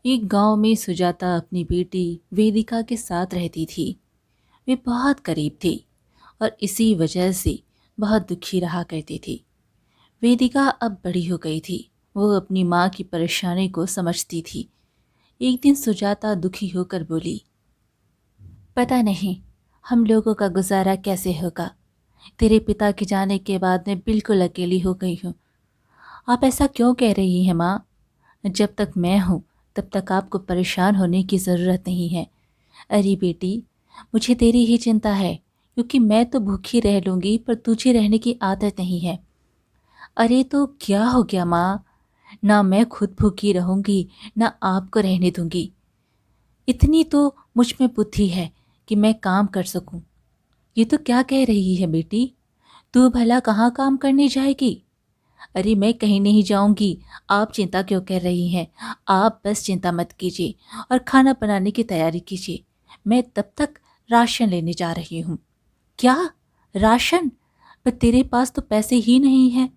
एक गांव में सुजाता अपनी बेटी वेदिका के साथ रहती थी। वे बहुत करीब थी और इसी वजह से बहुत दुखी रहा करती थी। वेदिका अब बड़ी हो गई थी। वो अपनी माँ की परेशानी को समझती थी। एक दिन सुजाता दुखी होकर बोली, पता नहीं हम लोगों का गुजारा कैसे होगा। तेरे पिता के जाने के बाद मैं बिल्कुल अकेली हो गई हूँ। आप ऐसा क्यों कह रही हैं माँ? जब तक मैं हूँ तब तक आपको परेशान होने की ज़रूरत नहीं है। अरे बेटी, मुझे तेरी ही चिंता है, क्योंकि मैं तो भूखी रह लूँगी पर तुझे रहने की आदत नहीं है। अरे तो क्या हो गया माँ? ना मैं खुद भूखी रहूँगी, ना आपको रहने दूँगी। इतनी तो मुझ में बुद्धि है कि मैं काम कर सकूँ। ये तो क्या कह रही है बेटी? तू भला कहाँ काम करने जाएगी? अरे मैं कहीं नहीं जाऊंगी। आप चिंता क्यों कर रही हैं? आप बस चिंता मत कीजिए और खाना बनाने की तैयारी कीजिए। मैं तब तक राशन लेने जा रही हूँ। क्या? राशन? पर तेरे पास तो पैसे ही नहीं हैं।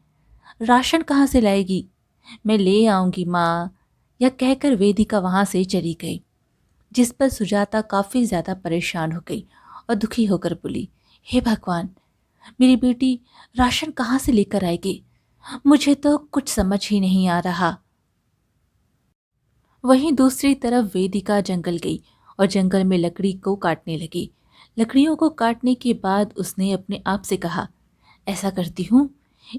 राशन कहाँ से लाएगी? मैं ले आऊंगी माँ। यह कहकर वेदिका वहां से चली गई, जिस पर सुजाता काफी ज्यादा परेशान हो गई और दुखी होकर बोली, हे भगवान, मेरी बेटी राशन कहाँ से लेकर आएगी? मुझे तो कुछ समझ ही नहीं आ रहा। वहीं दूसरी तरफ वेदिका जंगल गई और जंगल में लकड़ी को काटने लगी। लकड़ियों को काटने के बाद उसने अपने आप से कहा, ऐसा करती हूँ,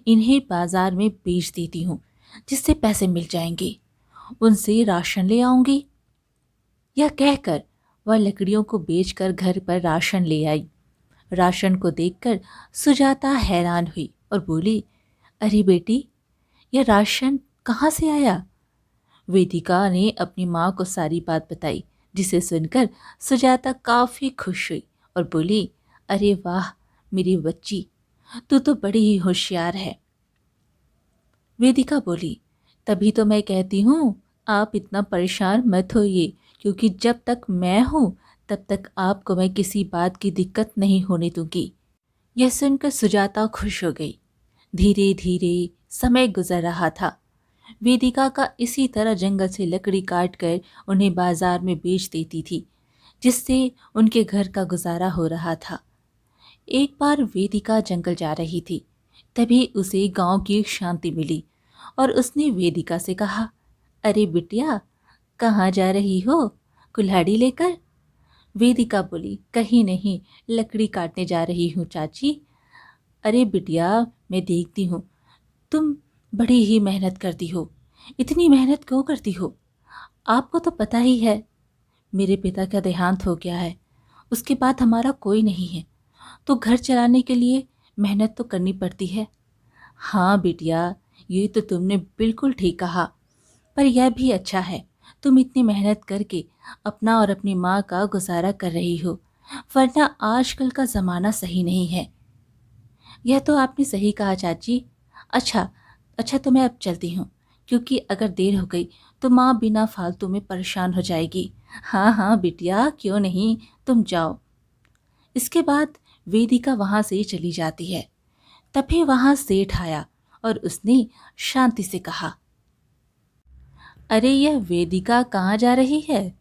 इन्हें बाजार में बेच देती हूँ, जिससे पैसे मिल जाएंगे। उनसे राशन ले आऊंगी। यह कहकर वह लकड़ियों को बेचकर घर पर राशन ले आई। राशन को देखकर सुजाता हैरान हुई और बोली, अरे बेटी, यह राशन कहाँ से आया? वेदिका ने अपनी माँ को सारी बात बताई, जिसे सुनकर सुजाता काफी खुश हुई और बोली, अरे वाह मेरी बच्ची, तू तो बड़ी ही होशियार है। वेदिका बोली, तभी तो मैं कहती हूँ आप इतना परेशान मत होइए, क्योंकि जब तक मैं हूँ तब तक आपको मैं किसी बात की दिक्कत नहीं होने दूंगी। यह सुनकर सुजाता खुश हो गई। धीरे धीरे समय गुजर रहा था। वेदिका का इसी तरह जंगल से लकड़ी काट कर उन्हें बाजार में बेच देती थी, जिससे उनके घर का गुजारा हो रहा था। एक बार वेदिका जंगल जा रही थी, तभी उसे गांव की एक शांति मिली और उसने वेदिका से कहा, अरे बिटिया, कहाँ जा रही हो? कुल्हाड़ी लेकर? वेदिका बोली, कहीं नहीं, लकड़ी काटने जा रही हूँ चाची। अरे बिटिया, मैं देखती हूँ तुम बड़ी ही मेहनत करती हो। इतनी मेहनत क्यों करती हो? आपको तो पता ही है, मेरे पिता का देहांत हो गया है। उसके बाद हमारा कोई नहीं है, तो घर चलाने के लिए मेहनत तो करनी पड़ती है। हाँ बिटिया, ये तो तुमने बिल्कुल ठीक कहा, पर यह भी अच्छा है तुम इतनी मेहनत करके अपना और अपनी माँ का गुजारा कर रही हो, वरना आजकल का ज़माना सही नहीं है। यह तो आपने सही कहा चाची। अच्छा, अच्छा तो मैं अब चलती हूँ, क्योंकि अगर देर हो गई तो माँ बिना फालतू में परेशान हो जाएगी। हाँ हाँ बिटिया, क्यों नहीं, तुम जाओ। इसके बाद वेदिका वहाँ से चली जाती है। तभी वहाँ सेठ आया और उसने शांति से कहा, अरे यह वेदिका कहाँ जा रही है?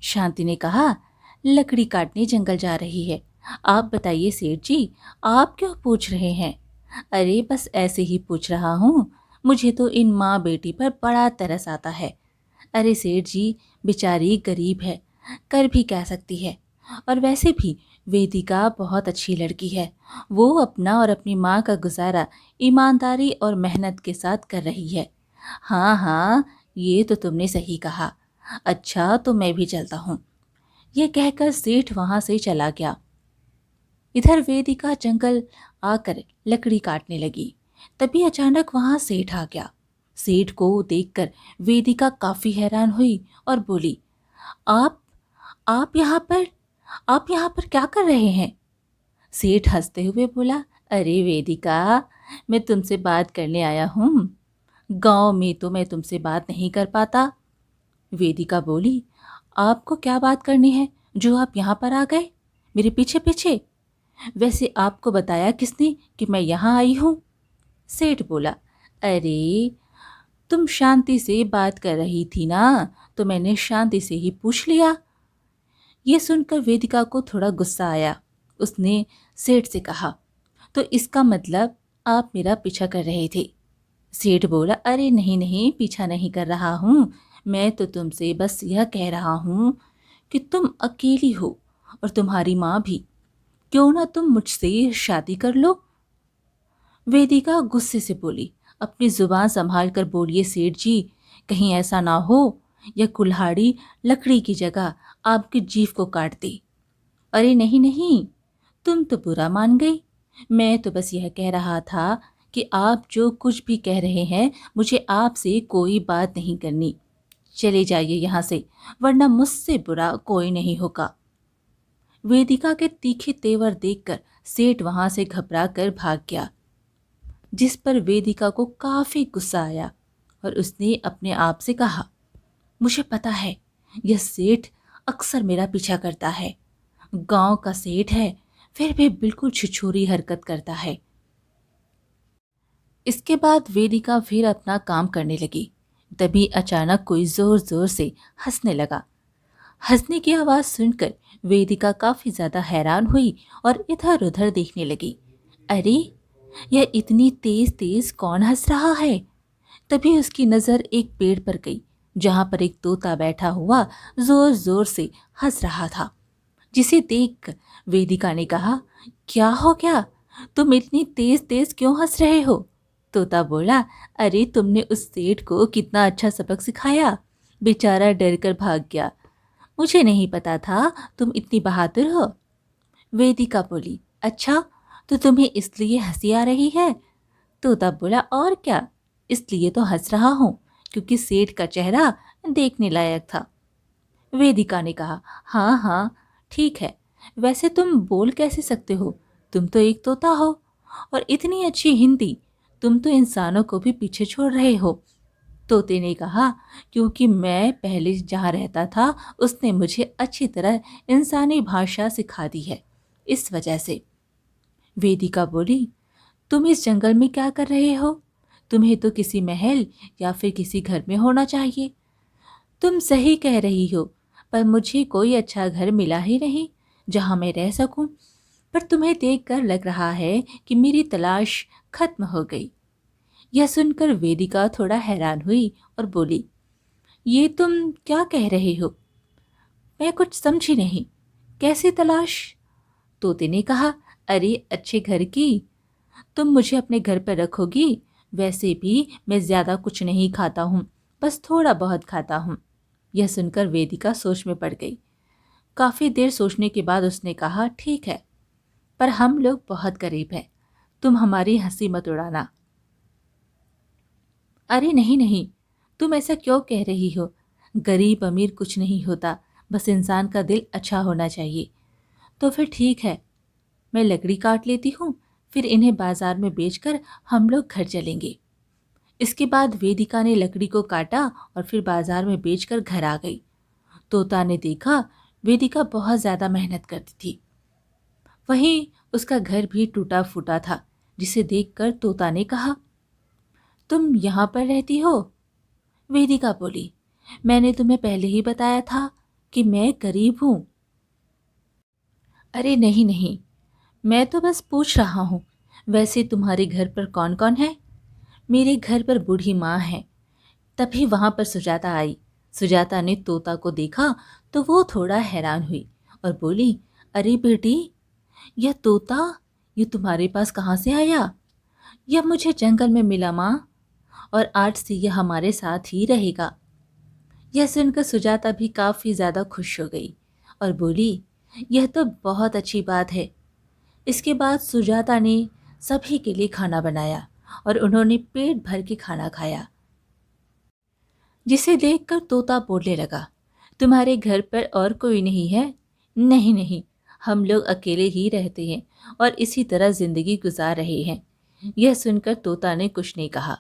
शांति ने कहा, लकड़ी काटने जंगल जा रही है। आप बताइए सेठ जी, आप क्यों पूछ रहे हैं? अरे बस ऐसे ही पूछ रहा हूँ, मुझे तो इन माँ बेटी पर बड़ा तरस आता है। अरे सेठ जी, बेचारी गरीब है, कर भी क्या सकती है। और वैसे भी वेदिका बहुत अच्छी लड़की है। वो अपना और अपनी माँ का गुजारा ईमानदारी और मेहनत के साथ कर रही है। हाँ हाँ, ये तो तुमने सही कहा। अच्छा तो मैं भी चलता हूँ। ये कहकर सेठ वहां से चला गया। इधर वेदिका जंगल आकर लकड़ी काटने लगी। तभी अचानक वहां सेठ आ गया। सेठ को देखकर वेदिका काफी हैरान हुई और बोली, आप आप यहाँ पर आप यहाँ पर क्या कर रहे हैं? सेठ हंसते हुए बोला, अरे वेदिका, मैं तुमसे बात करने आया हूँ। गांव में तो मैं तुमसे बात नहीं कर पाता। वेदिका बोली, आपको क्या बात करनी है जो आप यहाँ पर आ गए मेरे पीछे पीछे? वैसे आपको बताया किसने कि मैं यहाँ आई हूँ? सेठ बोला, अरे तुम शांति से बात कर रही थी ना, तो मैंने शांति से ही पूछ लिया। ये सुनकर वेदिका को थोड़ा गुस्सा आया। उसने सेठ से कहा, तो इसका मतलब आप मेरा पीछा कर रहे थे? सेठ बोला, अरे नहीं नहीं, पीछा नहीं कर रहा हूँ। मैं तो तुमसे बस यह कह रहा हूँ कि तुम अकेली हो और तुम्हारी माँ भी। क्यों ना तुम मुझसे शादी कर लो। वेदिका गुस्से से बोली, अपनी जुबान संभाल कर बोलिए सेठ जी, कहीं ऐसा ना हो यह कुल्हाड़ी लकड़ी की जगह आपकी जीभ को काट दे। अरे नहीं नहीं, तुम तो बुरा मान गई। मैं तो बस यह कह रहा था कि आप जो कुछ भी कह रहे हैं, मुझे आपसे कोई बात नहीं करनी। चले जाइए यहाँ से, वरना मुझसे बुरा कोई नहीं होगा। वेदिका के तीखे तेवर देखकर सेठ वहां से घबरा कर भाग गया, जिस पर वेदिका को काफी गुस्सा आया और उसने अपने आप से कहा, मुझे पता है यह सेठ अक्सर मेरा पीछा करता है। गांव का सेठ है, फिर भी बिल्कुल छिछोरी हरकत करता है। इसके बाद वेदिका फिर अपना काम करने लगी। तभी अचानक कोई जोर जोर से हंसने लगा। हंसने की आवाज सुनकर वेदिका काफी ज्यादा हैरान हुई और इधर उधर देखने लगी। अरे, यह इतनी तेज तेज कौन हंस रहा है? तभी उसकी नजर एक पेड़ पर गई, जहां पर एक तोता बैठा हुआ जोर जोर से हंस रहा था, जिसे देख वेदिका ने कहा, क्या हो गया? तुम इतनी तेज तेज क्यों हंस रहे हो? तोता बोला, अरे तुमने उस सेठ को कितना अच्छा सबक सिखाया, बेचारा डर कर भाग गया। मुझे नहीं पता था तुम इतनी बहादुर हो। वेदिका बोली, अच्छा, तो तुम्हें इसलिए हंसी आ रही है? तोता बोला, और क्या, इसलिए तो हंस रहा हूँ क्योंकि सेठ का चेहरा देखने लायक था। वेदिका ने कहा, हाँ हाँ ठीक है, वैसे तुम बोल कैसे सकते हो? तुम तो एक तोता हो, और इतनी अच्छी हिंदी, तुम तो इंसानों को भी पीछे छोड़ रहे हो। तोते ने कहा, क्योंकि मैं पहले जहाँ रहता था उसने मुझे अच्छी तरह इंसानी भाषा सिखा दी है, इस वजह से। वेदिका बोली, तुम इस जंगल में क्या कर रहे हो? तुम्हें तो किसी महल या फिर किसी घर में होना चाहिए। तुम सही कह रही हो, पर मुझे कोई अच्छा घर मिला ही नहीं जहां मैं रह सकूं। पर तुम्हें देखकर लग रहा है कि मेरी तलाश खत्म हो गई। यह सुनकर वेदिका थोड़ा हैरान हुई और बोली, ये तुम क्या कह रहे हो? मैं कुछ समझी नहीं। कैसी तलाश? तोते ने कहा, अरे अच्छे घर की। तुम मुझे अपने घर पर रखोगी? वैसे भी मैं ज्यादा कुछ नहीं खाता हूँ, बस थोड़ा बहुत खाता हूँ। यह सुनकर वेदिका सोच में पड़ गई। काफी देर सोचने के बाद उसने कहा, ठीक है, पर हम लोग बहुत गरीब हैं, तुम हमारी हंसी मत उड़ाना। अरे नहीं नहीं, तुम ऐसा क्यों कह रही हो? गरीब अमीर कुछ नहीं होता, बस इंसान का दिल अच्छा होना चाहिए। तो फिर ठीक है, मैं लकड़ी काट लेती हूँ, फिर इन्हें बाजार में बेचकर हम लोग घर चलेंगे। इसके बाद वेदिका ने लकड़ी को काटा और फिर बाजार में बेचकर घर आ गई। तोता ने देखा वेदिका बहुत ज्यादा मेहनत करती थी। वहीं उसका घर भी टूटा फूटा था, जिसे देखकर तोता ने कहा, तुम यहाँ पर रहती हो? वेदिका बोली, मैंने तुम्हें पहले ही बताया था कि मैं गरीब हूँ। अरे नहीं नहीं, मैं तो बस पूछ रहा हूँ। वैसे तुम्हारे घर पर कौन कौन है? मेरे घर पर बूढ़ी माँ है। तभी वहां पर सुजाता आई। सुजाता ने तोता को देखा तो वो थोड़ा हैरान हुई और बोली, अरे बेटी, यह तोता, ये तुम्हारे पास कहाँ से आया? यह मुझे जंगल में मिला माँ, और आज से यह हमारे साथ ही रहेगा। यह सुनकर सुजाता भी काफी ज्यादा खुश हो गई और बोली, यह तो बहुत अच्छी बात है। इसके बाद सुजाता ने सभी के लिए खाना बनाया और उन्होंने पेट भर के खाना खाया, जिसे देखकर तोता बोलने लगा, तुम्हारे घर पर और कोई नहीं है? नहीं नहीं, हम लोग अकेले ही रहते हैं और इसी तरह जिंदगी गुजार रहे हैं। यह सुनकर तोता ने कुछ नहीं कहा।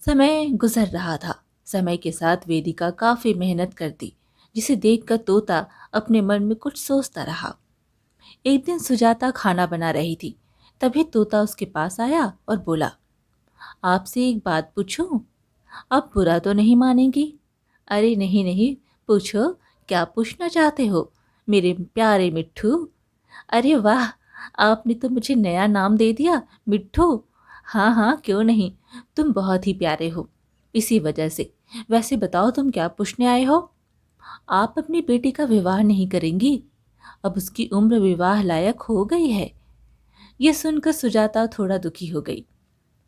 समय गुजर रहा था। समय के साथ वेदिका काफी मेहनत करती, जिसे देखकर तोता अपने मन में कुछ सोचता रहा। एक दिन सुजाता खाना बना रही थी। तभी तोता उसके पास आया और बोला, आपसे एक बात पूछूं? अब बुरा तो नहीं मानेंगी? अरे नहीं नहीं, पूछो, क्या पूछना चाहते हो मेरे प्यारे मिट्ठू? अरे वाह! आपने तो मुझे नया नाम दे दिया, मिट्ठू। हाँ हाँ, क्यों नहीं, तुम बहुत ही प्यारे हो, इसी वजह से। वैसे बताओ, तुम क्या पूछने आए हो? आप अपनी बेटी का विवाह नहीं करेंगी? अब उसकी उम्र विवाह लायक हो गई है। ये सुनकर सुजाता थोड़ा दुखी हो गई।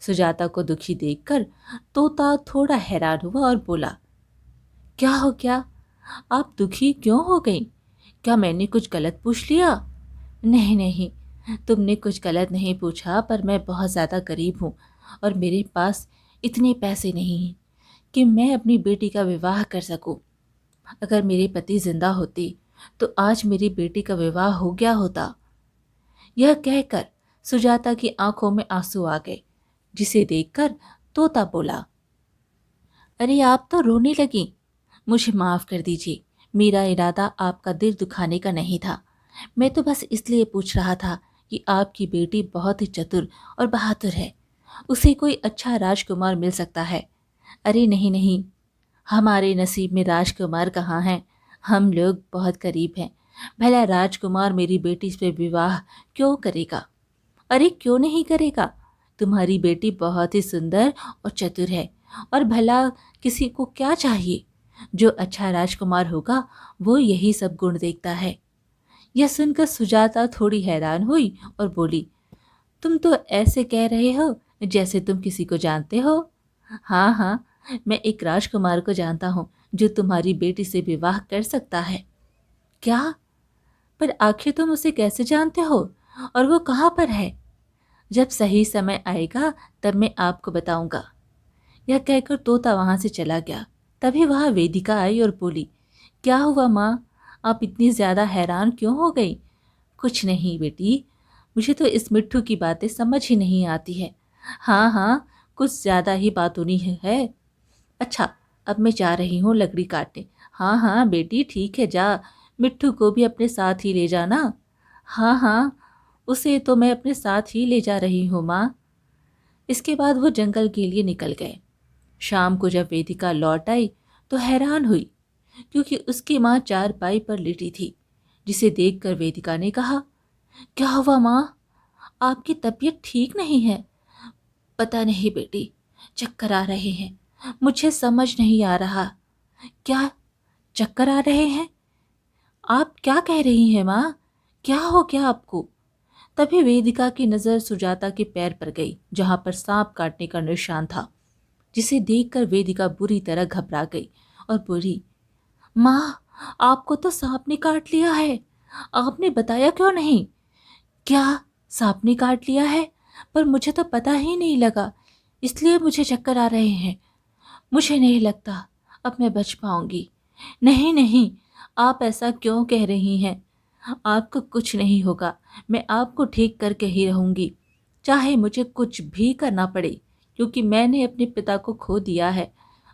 सुजाता को दुखी देखकर तोता थोड़ा हैरान हुआ और बोला, क्या हो गया? आप दुखी क्यों हो गई? क्या मैंने कुछ गलत पूछ लिया? नहीं नहीं, तुमने कुछ गलत नहीं पूछा, पर मैं बहुत ज़्यादा गरीब हूँ और मेरे पास इतने पैसे नहीं हैं कि मैं अपनी बेटी का विवाह कर सकूं। अगर मेरे पति जिंदा होते तो आज मेरी बेटी का विवाह हो गया होता। यह कहकर सुजाता की आंखों में आंसू आ गए, जिसे देखकर तोता बोला, अरे आप तो रोने लगी। मुझे माफ़ कर दीजिए, मेरा इरादा आपका दिल दुखाने का नहीं था। मैं तो बस इसलिए पूछ रहा था कि आपकी बेटी बहुत ही चतुर और बहादुर है, उसे कोई अच्छा राजकुमार मिल सकता है। अरे नहीं नहीं, हमारे नसीब में राजकुमार कहाँ हैं? हम लोग बहुत गरीब हैं। भला राजकुमार मेरी बेटी से विवाह क्यों करेगा? अरे क्यों नहीं करेगा? तुम्हारी बेटी बहुत ही सुंदर और चतुर है, और भला किसी को क्या चाहिए? जो अच्छा राजकुमार होगा वो यही सब गुण देखता है। यह सुनकर सुजाता थोड़ी हैरान हुई और बोली, तुम तो ऐसे कह रहे हो जैसे तुम किसी को जानते हो। हाँ हाँ, मैं एक राजकुमार को जानता हूँ जो तुम्हारी बेटी से विवाह कर सकता है। क्या? पर आखिर तुम उसे कैसे जानते हो, और वो कहाँ पर है? जब सही समय आएगा तब मैं आपको बताऊंगा। यह कहकर तोता वहां से चला गया। तभी वहां वेदिका आई और बोली, क्या हुआ माँ? आप इतनी ज्यादा हैरान क्यों हो गई? कुछ नहीं बेटी, मुझे तो इस मिट्ठू की बातें समझ ही नहीं आती है। हाँ हाँ, कुछ ज्यादा ही बातूनी है। अच्छा, अब मैं जा रही हूँ लकड़ी काटने। हाँ हाँ बेटी, ठीक है, जा। मिट्ठू को भी अपने साथ ही ले जाना। हाँ हाँ, उसे तो मैं अपने साथ ही ले जा रही हूँ माँ। इसके बाद वो जंगल के लिए निकल गए। शाम को जब वेदिका लौट आई तो हैरान हुई, क्योंकि उसकी माँ चारपाई पर लेटी थी, जिसे देखकर वेदिका ने कहा, क्या हुआ माँ? आपकी तबीयत ठीक नहीं है? पता नहीं बेटी, चक्कर आ रहे हैं, मुझे समझ नहीं आ रहा। क्या? चक्कर आ रहे हैं? आप क्या कह रही हैं माँ? क्या हो गया आपको? तभी वेदिका की नज़र सुजाता के पैर पर गई, जहां पर सांप काटने का निशान था, जिसे देखकर वेदिका बुरी तरह घबरा गई और बोली, माँ, आपको तो सांप ने काट लिया है। आपने बताया क्यों नहीं? क्या? सांप ने काट लिया है? पर मुझे तो पता ही नहीं लगा, इसलिए मुझे चक्कर आ रहे हैं। मुझे नहीं लगता अब मैं बच पाऊंगी। नहीं नहीं, आप ऐसा क्यों कह रही हैं? आपको कुछ नहीं होगा, मैं आपको ठीक करके ही रहूंगी, चाहे मुझे कुछ भी करना पड़े, क्योंकि मैंने अपने पिता को खो दिया है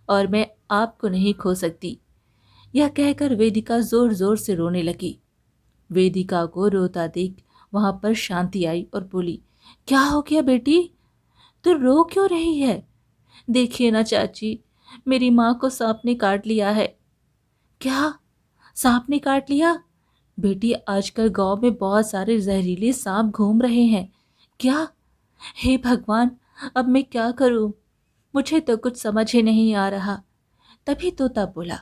और मैं आपको नहीं खो सकती। यह कहकर वेदिका जोर जोर से रोने लगी। वेदिका को रोता देख वहां पर शांति आई और बोली, क्या हो गया बेटी? तू रो क्यों रही है? देखिए ना चाची, मेरी माँ को सांप ने काट लिया है। क्या? सांप ने काट लिया? बेटी, आजकल गांव में बहुत सारे जहरीले सांप घूम रहे हैं। क्या? हे भगवान, अब मैं क्या करूं? मुझे तो कुछ समझ ही नहीं आ रहा। तभी तोता बोला,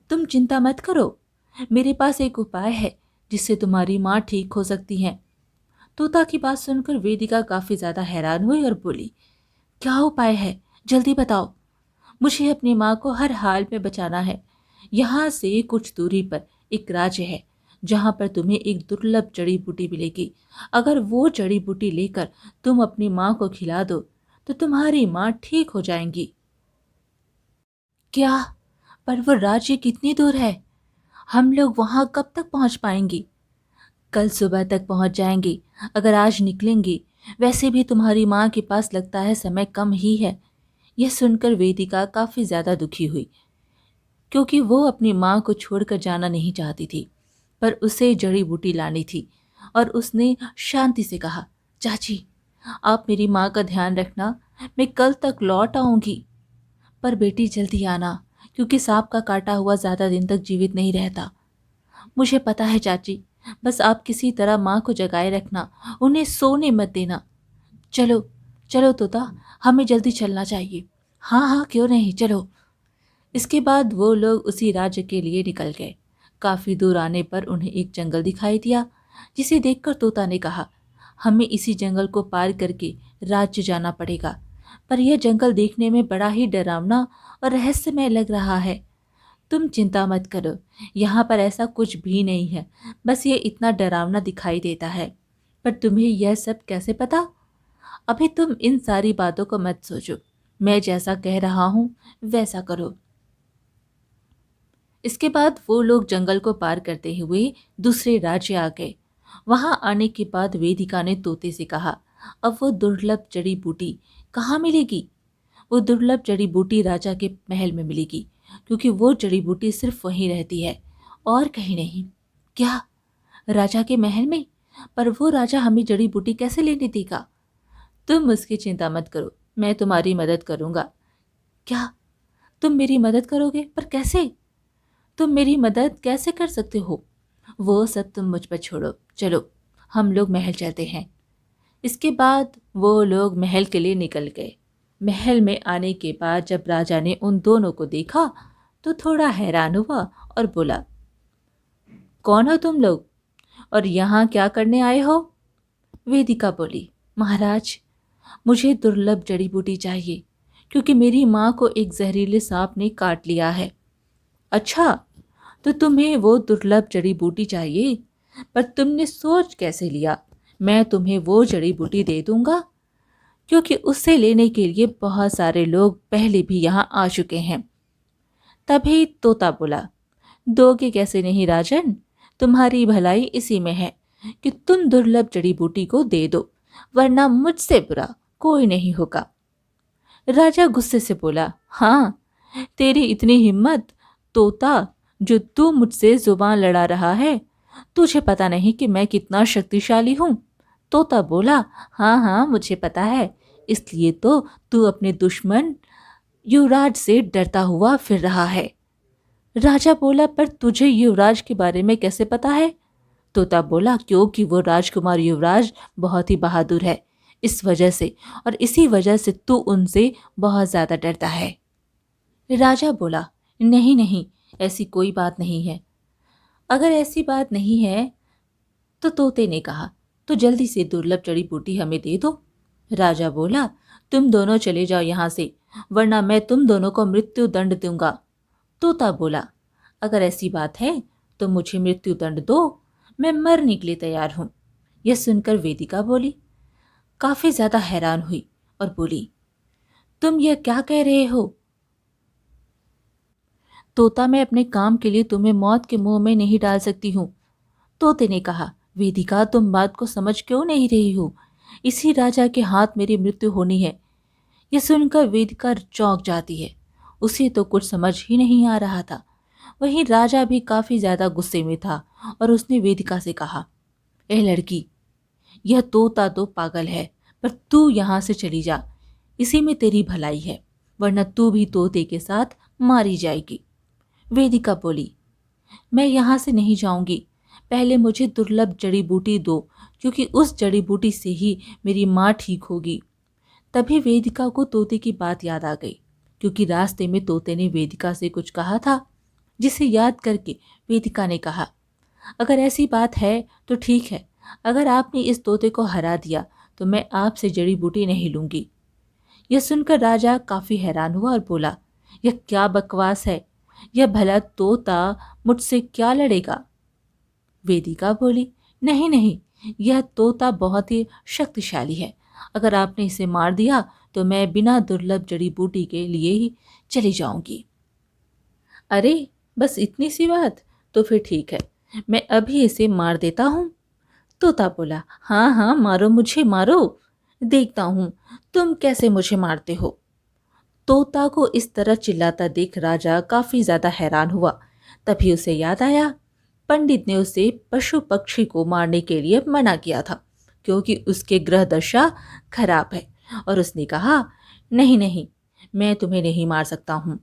तुम चिंता मत करो, मेरे पास एक उपाय है जिससे तुम्हारी माँ ठीक हो सकती है। तोता की बात सुनकर वेदिका काफी ज्यादा हैरान हुई और बोली, क्या उपाय है? जल्दी बताओ, मुझे अपनी माँ को हर हाल में बचाना है। यहाँ से कुछ दूरी पर एक राज्य है, जहाँ पर तुम्हें एक दुर्लभ जड़ी बूटी मिलेगी। अगर वो जड़ी बूटी लेकर तुम अपनी माँ को खिला दो तो तुम्हारी माँ ठीक हो जाएंगी। क्या? पर वो राज्य कितनी दूर है? हम लोग वहाँ कब तक पहुँच पाएंगी? कल सुबह तक पहुँच जाएंगी, अगर आज निकलेंगी। वैसे भी तुम्हारी माँ के पास लगता है समय कम ही है। यह सुनकर वेदिका काफी ज्यादा दुखी हुई, क्योंकि वो अपनी माँ को छोड़कर जाना नहीं चाहती थी, पर उसे जड़ी बूटी लानी थी। और उसने शांति से कहा, चाची, आप मेरी माँ का ध्यान रखना, मैं कल तक लौट आऊंगी। पर बेटी जल्दी आना, क्योंकि सांप का काटा हुआ ज़्यादा दिन तक जीवित नहीं रहता। मुझे पता है चाची, बस आप किसी तरह माँ को जगाए रखना, उन्हें सोने मत देना। चलो चलो तोता, हमें जल्दी चलना चाहिए। हाँ हाँ, क्यों नहीं, चलो। इसके बाद वो लोग उसी राज्य के लिए निकल गए। काफी दूर आने पर उन्हें एक जंगल दिखाई दिया, जिसे देखकर तोता ने कहा, हमें इसी जंगल को पार करके राज्य जाना पड़ेगा। पर यह जंगल देखने में बड़ा ही डरावना और रहस्यमय लग रहा है। तुम चिंता मत करो, यहाँ पर ऐसा कुछ भी नहीं है, बस ये इतना डरावना दिखाई देता है। पर तुम्हें यह सब कैसे पता? अभी तुम इन सारी बातों को मत सोचो, मैं जैसा कह रहा हूँ वैसा करो। इसके बाद वो लोग जंगल को पार करते हुए दूसरे राज्य आ गए। वहां आने के बाद वेदिका ने तोते से कहा, अब वो दुर्लभ जड़ी बूटी कहाँ मिलेगी? वो दुर्लभ जड़ी बूटी राजा के महल में मिलेगी, क्योंकि वो जड़ी बूटी सिर्फ वहीं रहती है और कहीं नहीं। क्या? राजा के महल में? पर वो राजा हमें जड़ी बूटी कैसे लेने देगा? तुम उसकी चिंता मत करो, मैं तुम्हारी मदद करूंगा। क्या? तुम मेरी मदद करोगे? पर कैसे? तुम मेरी मदद कैसे कर सकते हो? वो सब तुम मुझ पर छोड़ो, चलो हम लोग महल चलते हैं। इसके बाद वो लोग महल के लिए निकल गए। महल में आने के बाद जब राजा ने उन दोनों को देखा तो थोड़ा हैरान हुआ और बोला, कौन हो तुम लोग और यहाँ क्या करने आए हो? वेदिका बोली, महाराज, मुझे दुर्लभ जड़ी बूटी चाहिए, क्योंकि मेरी माँ को एक जहरीले सांप ने काट लिया है। अच्छा, तो तुम्हें वो दुर्लभ जड़ी बूटी चाहिए, पर तुमने सोच कैसे लिया? मैं तुम्हें वो जड़ी बूटी दे दूंगा, क्योंकि उससे लेने के लिए बहुत सारे लोग पहले भी यहाँ आ चुके हैं। तभी तोता बोला, दोगे कैसे नहीं राजन, तुम्हारी भलाई इसी में है कि तुम दुर्लभ जड़ी बूटी को दे दो, वरना मुझसे बुरा कोई नहीं होगा। राजा गुस्से से बोला, हाँ, तेरी इतनी हिम्मत तोता, जो तू मुझसे जुबान लड़ा रहा है? तुझे पता नहीं कि मैं कितना शक्तिशाली हूँ? तोता बोला, हाँ हाँ, मुझे पता है, इसलिए तो तू अपने दुश्मन युवराज से डरता हुआ फिर रहा है। राजा बोला, पर तुझे युवराज के बारे में कैसे पता है? तोता बोला, क्योंकि वो राजकुमार युवराज बहुत ही बहादुर है, इस वजह से, और इसी वजह से तू उनसे बहुत ज्यादा डरता है। राजा बोला, नहीं नहीं, ऐसी कोई बात नहीं है। अगर ऐसी बात नहीं है तो तोते ने कहा, तो जल्दी से दुर्लभ जड़ी बूटी हमें दे दो। राजा बोला, तुम दोनों चले जाओ यहाँ से, वरना मैं तुम दोनों को मृत्यु दंड दूंगा। तोता बोला, अगर ऐसी बात है तो मुझे मृत्यु दंड दो, मैं मरने के लिए तैयार हूं। यह सुनकर वेदिका बोली, काफी ज्यादा हैरान हुई और बोली, तुम यह क्या कह रहे हो? तोता, मैं अपने काम के लिए तुम्हें मौत के मुंह में नहीं डाल सकती हूँ। तोते ने कहा, वेदिका, तुम बात को समझ क्यों नहीं रही हो? इसी राजा के हाथ मेरी मृत्यु होनी है। यह सुनकर वेदिका चौंक जाती है, उसे तो कुछ समझ ही नहीं आ रहा था। वहीं राजा भी काफी ज्यादा गुस्से में था और उसने वेदिका से कहा, ए लड़की, यह तोता तो पागल है, पर तू यहाँ से चली जा, इसी में तेरी भलाई है, वरना तू भी तोते के साथ मारी जाएगी। वेदिका बोली, मैं यहाँ से नहीं जाऊंगी, पहले मुझे दुर्लभ जड़ी बूटी दो, क्योंकि उस जड़ी बूटी से ही मेरी माँ ठीक होगी। तभी वेदिका को तोते की बात याद आ गई, क्योंकि रास्ते में तोते ने वेदिका से कुछ कहा था, जिसे याद करके वेदिका ने कहा, अगर ऐसी बात है तो ठीक है, अगर आपने इस तोते को हरा दिया तो मैं आपसे जड़ी बूटी नहीं लूंगी। यह सुनकर राजा काफी हैरान हुआ और बोला, यह क्या बकवास है, यह भला तोता मुझसे क्या लड़ेगा? वेदिका बोली, नहीं नहीं, यह तोता बहुत ही शक्तिशाली है, अगर आपने इसे मार दिया तो मैं बिना दुर्लभ जड़ी बूटी के लिए ही चली जाऊंगी। अरे, बस इतनी सी बात? तो फिर ठीक है, मैं अभी इसे मार देता हूँ। तोता बोला, हाँ हाँ, मारो, मुझे मारो, देखता हूँ तुम कैसे मुझे मारते हो। तोता को इस तरह चिल्लाता देख राजा काफी ज्यादा हैरान हुआ। तभी उसे याद आया, पंडित ने उसे पशु पक्षी को मारने के लिए मना किया था, क्योंकि उसके ग्रह दशा खराब है। और उसने कहा, नहीं नहीं, मैं तुम्हें नहीं मार सकता हूँ।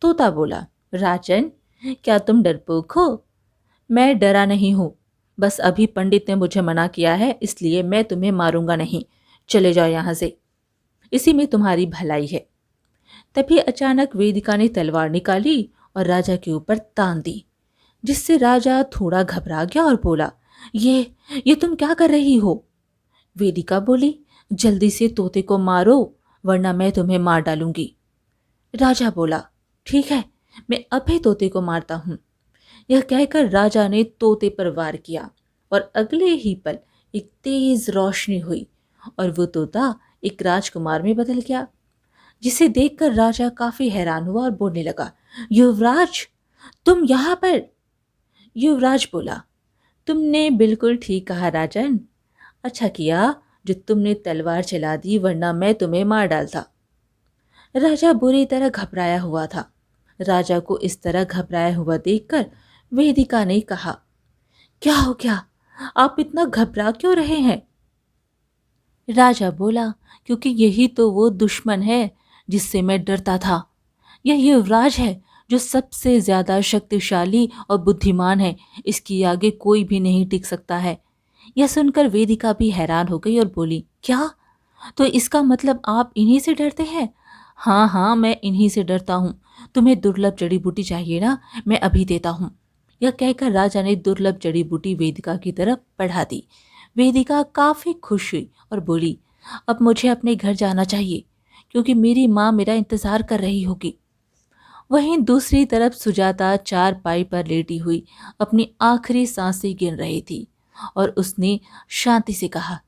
तोता बोला, राजन, क्या तुम डरपोक हो? मैं डरा नहीं हूँ, बस अभी पंडित ने मुझे मना किया है, इसलिए मैं तुम्हें मारूंगा नहीं। चले जाओ यहाँ से, इसी में तुम्हारी भलाई है। तभी अचानक वेदिका ने तलवार निकाली और राजा के ऊपर तान दी, जिससे राजा थोड़ा घबरा गया और बोला, ये तुम क्या कर रही हो? वेदिका बोली, जल्दी से तोते को मारो, वरना मैं तुम्हें मार डालूंगी। राजा बोला, ठीक है, मैं अभी तोते को मारता हूँ। यह कहकर राजा ने तोते पर वार किया और अगले ही पल एक तेज रोशनी हुई और वो तोता एक राजकुमार में बदल गया, जिसे देखकर राजा काफी हैरान हुआ और बोलने लगा, युवराज, तुम यहाँ पर? युवराज बोला, तुमने बिल्कुल ठीक कहा राजन, अच्छा किया जो तुमने तलवार चला दी, वरना मैं तुम्हें मार डालता। राजा बुरी तरह घबराया हुआ था। राजा को इस तरह घबराया हुआ देखकर वेदिका ने कहा, क्या हो गया? आप इतना घबरा क्यों रहे हैं? राजा बोला, क्योंकि यही तो वो दुश्मन है जिससे मैं डरता था। यह युवराज है जो सबसे ज्यादा शक्तिशाली और बुद्धिमान है, इसकी आगे कोई भी नहीं टिक सकता है। यह सुनकर वेदिका भी हैरान हो गई और बोली, क्या? तो इसका मतलब आप इन्हीं से डरते हैं? हाँ हाँ, मैं इन्हीं से डरता हूँ। तुम्हें दुर्लभ जड़ी बूटी चाहिए ना? मैं अभी देता हूँ। यह कहकर राजा ने दुर्लभ जड़ी बूटी वेदिका की तरफ बढ़ा दी। वेदिका काफी खुश हुई और बोली, अब मुझे अपने घर जाना चाहिए, क्योंकि मेरी माँ मेरा इंतजार कर रही होगी। वहीं दूसरी तरफ सुजाता चारपाई पर लेटी हुई अपनी आखिरी सांसें गिन रही थी और उसने शांति से कहा,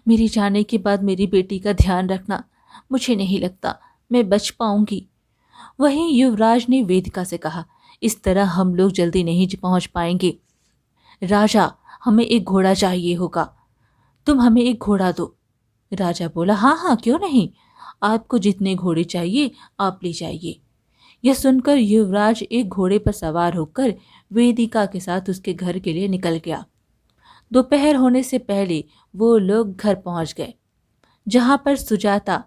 मेरी जाने के बाद मेरी बेटी का ध्यान रखना। मुझे नहीं लगता मैं बच पाऊंगी। वहीं युवराज ने वेदिका से कहा, इस तरह हम लोग जल्दी नहीं पहुंच पाएंगे। राजा, हमें एक घोड़ा चाहिए होगा, तुम हमें एक घोड़ा दो। राजा बोला, हाँ हाँ, क्यों नहीं, आपको जितने घोड़े चाहिए आप ले जाइए। यह सुनकर युवराज एक घोड़े पर सवार होकर वेदिका के साथ उसके घर के लिए निकल गया। दोपहर होने से पहले वो लोग घर पहुंच गए, जहां पर सुजाता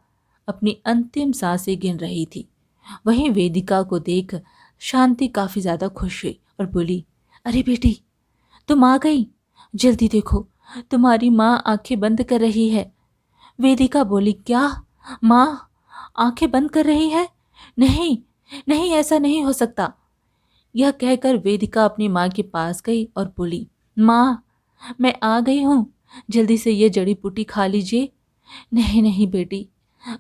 अपनी अंतिम सांसें गिन रही थी। वहीं वेदिका को देख शांति काफी ज्यादा खुश हुई और बोली, अरे बेटी, तुम आ गई, जल्दी देखो, तुम्हारी माँ आंखें बंद कर रही है। वेदिका बोली, क्या? माँ आंखें बंद कर रही है? नहीं नहीं, ऐसा नहीं हो सकता। यह कहकर वेदिका अपनी माँ के पास गई और बोली, माँ, मैं आ गई हूँ, जल्दी से ये जड़ी बूटी खा लीजिए। नहीं नहीं बेटी,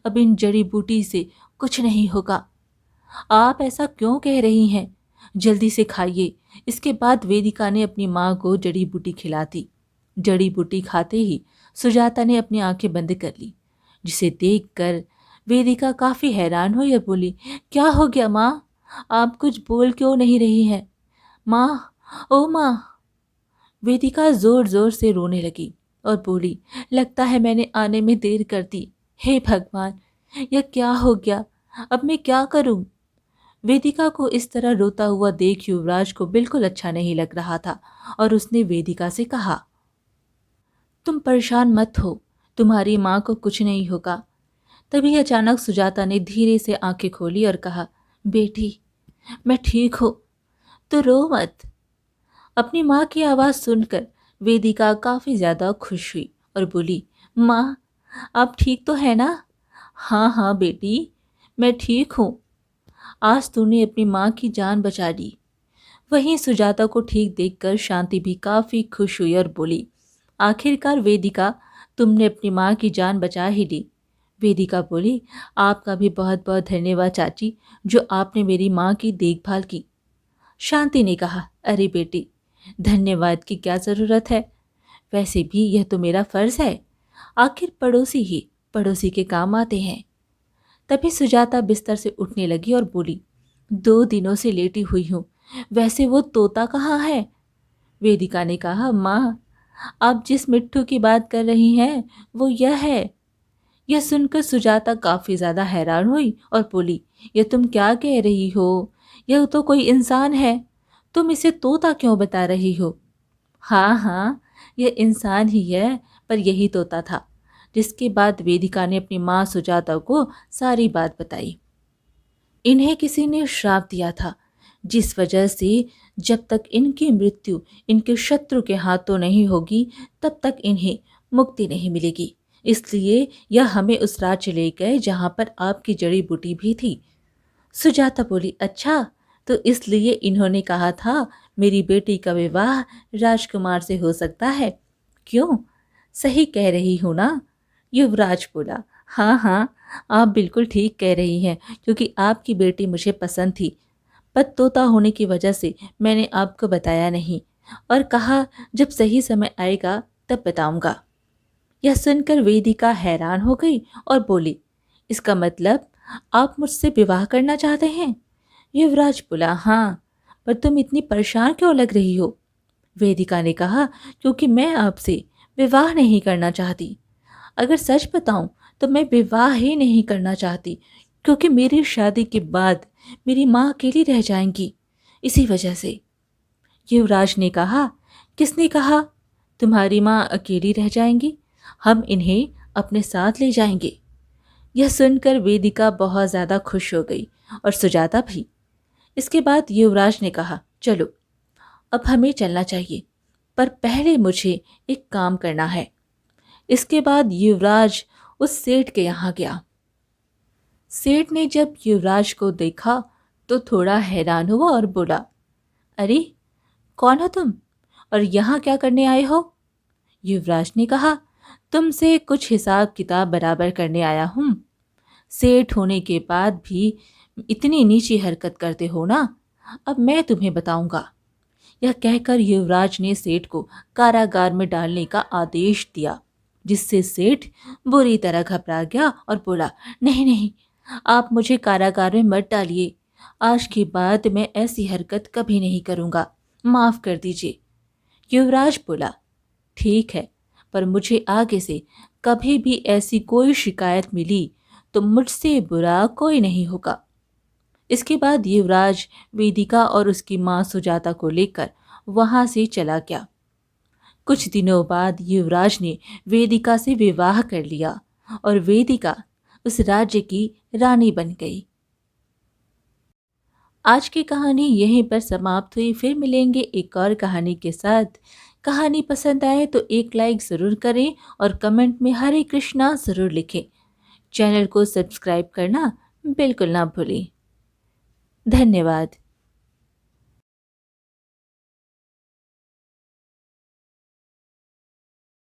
अब इन जड़ी बूटी से कुछ नहीं होगा। आप ऐसा क्यों कह रही हैं? जल्दी से खाइए। इसके बाद वेदिका ने अपनी माँ को जड़ी बूटी खिलाती। जड़ी बूटी खाते ही सुजाता ने अपनी आंखें बंद कर ली, जिसे देखकर वेदिका काफी हैरान हुई और बोली, क्या हो गया माँ? आप कुछ बोल क्यों नहीं रही हैं? माँ, ओ माँ। वेदिका जोर जोर से रोने लगी और बोली, लगता है मैंने आने में देर कर दी। हे भगवान, यह क्या हो गया? अब मैं क्या करूं? वेदिका को इस तरह रोता हुआ देख युवराज को बिल्कुल अच्छा नहीं लग रहा था और उसने वेदिका से कहा, तुम परेशान मत हो, तुम्हारी माँ को कुछ नहीं होगा। तभी अचानक सुजाता ने धीरे से आंखें खोली और कहा, बेटी, मैं ठीक हूँ, तो रो मत। अपनी माँ की आवाज़ सुनकर वेदिका काफ़ी ज़्यादा खुश हुई और बोली, माँ, आप ठीक तो है ना? हाँ हाँ बेटी, मैं ठीक हूँ, आज तूने अपनी माँ की जान बचा ली। वहीं सुजाता को ठीक देखकर शांति भी काफ़ी खुश हुई और बोली, आखिरकार वेदिका, तुमने अपनी माँ की जान बचा ही ली। वेदिका बोली, आपका भी बहुत बहुत धन्यवाद चाची, जो आपने मेरी माँ की देखभाल की। शांति ने कहा, अरे बेटी, धन्यवाद की क्या ज़रूरत है, वैसे भी यह तो मेरा फ़र्ज़ है, आखिर पड़ोसी ही पड़ोसी के काम आते हैं। तभी सुजाता बिस्तर से उठने लगी और बोली, 2 दिनों से लेटी हुई हूँ, वैसे वो तोता कहाँ है? वेदिका ने कहा, माँ, आप जिस मिट्ठू की बात कर रही हैं वो यह है। यह सुनकर सुजाता काफ़ी ज़्यादा हैरान हुई और बोली, यह तुम क्या कह रही हो? यह तो कोई इंसान है, तुम इसे तोता क्यों बता रही हो? हाँ हाँ, यह इंसान ही है, पर यही तोता था। जिसके बाद वेदिका ने अपनी माँ सुजाता को सारी बात बताई। इन्हें किसी ने श्राप दिया था, जिस वजह से जब तक इनकी मृत्यु इनके शत्रु के हाथों नहीं होगी तब तक इन्हें मुक्ति नहीं मिलेगी। इसलिए यह हमें उस राज्य ले गए जहां पर आपकी जड़ी बूटी भी थी। सुजाता बोली, अच्छा, तो इसलिए इन्होंने कहा था मेरी बेटी का विवाह राजकुमार से हो सकता है। क्यों, सही कह रही हूं ना? युवराज बोला, हाँ हाँ, आप बिल्कुल ठीक कह रही हैं, क्योंकि आपकी बेटी मुझे पसंद थी। पर तोता होने की वजह से मैंने आपको बताया नहीं और कहा जब सही समय आएगा तब बताऊंगा। यह सुनकर वेदिका हैरान हो गई और बोली, इसका मतलब आप मुझसे विवाह करना चाहते हैं? युवराज बोला, हाँ, पर तुम इतनी परेशान क्यों लग रही हो? वेदिका ने कहा, क्योंकि मैं आपसे विवाह नहीं करना चाहती। अगर सच बताऊं तो मैं विवाह ही नहीं करना चाहती, क्योंकि मेरी शादी के बाद मेरी माँ अकेली रह जाएंगी। इसी वजह से। युवराज ने कहा, किसने कहा तुम्हारी माँ अकेली रह जाएंगी? हम इन्हें अपने साथ ले जाएंगे। यह सुनकर वेदिका बहुत ज़्यादा खुश हो गई और सुजाता भी। इसके बाद युवराज ने कहा, चलो अब हमें चलना चाहिए, पर पहले मुझे एक काम करना है। इसके बाद युवराज उस सेठ के यहाँ गया। सेठ ने जब युवराज को देखा तो थोड़ा हैरान हुआ और बोला, अरे, कौन हो तुम और यहाँ क्या करने आए हो? युवराज ने कहा, तुमसे कुछ हिसाब किताब बराबर करने आया हूँ। सेठ होने के बाद भी इतनी नीची हरकत करते हो ना, अब मैं तुम्हें बताऊंगा। यह कहकर युवराज ने सेठ को कारागार में डालने का आदेश दिया, जिससे सेठ बुरी तरह घबरा गया और बोला, नहीं नहीं, आप मुझे कारागार में मत डालिए। आज के बाद मैं ऐसी हरकत कभी नहीं करूंगा, माफ कर दीजिए। युवराज बोला, ठीक है, पर मुझे आगे से कभी भी ऐसी कोई शिकायत मिली तो मुझसे बुरा कोई नहीं होगा। इसके बाद युवराज वेदिका और उसकी मां सुजाता को लेकर वहां से चला गया। कुछ दिनों बाद युवराज ने वेदिका से विवाह कर लिया और वेदिका उस राज्य की रानी बन गई। आज की कहानी यहीं पर समाप्त हुई। फिर मिलेंगे एक और कहानी के साथ। कहानी पसंद आए तो एक लाइक ज़रूर करें और कमेंट में हरे कृष्णा ज़रूर लिखें। चैनल को सब्सक्राइब करना बिल्कुल ना भूलें। धन्यवाद।